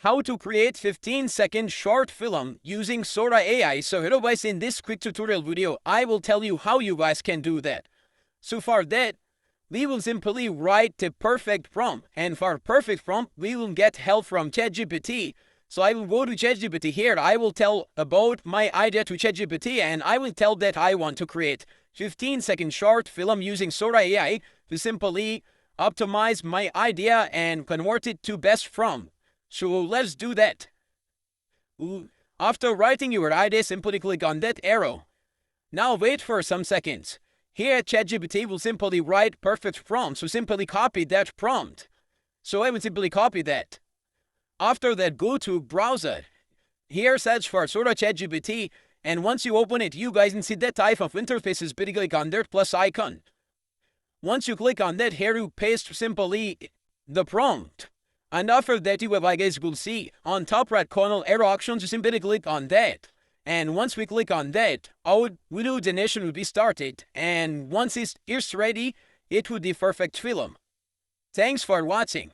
how to create 15-second short film using Sora AI. So hello guys, in this quick tutorial video, I will tell you how you guys can do that. So for that, we will simply write the perfect prompt. And for perfect prompt, we will get help from ChatGPT. So I will go to ChatGPT here. I will tell about my idea to ChatGPT and I will tell that I want to create 15-second short film using Sora AI to simply optimize my idea and convert it to best prompt. So let's do that. After writing your idea, simply click on that arrow. Now wait for some seconds. Here ChatGPT will simply write perfect prompt, so simply copy that prompt. So I will simply copy that. After that, go to browser. Here search for Sora ChatGPT, and once you open it, you guys can see that type of interface. Click on that plus icon. Once you click on that, here you paste simply the prompt. And after that, you guys will see on top right corner arrow options, you simply click on that. And once we click on that, our video generation will be started. And once it's ready, it will be perfect film. Thanks for watching.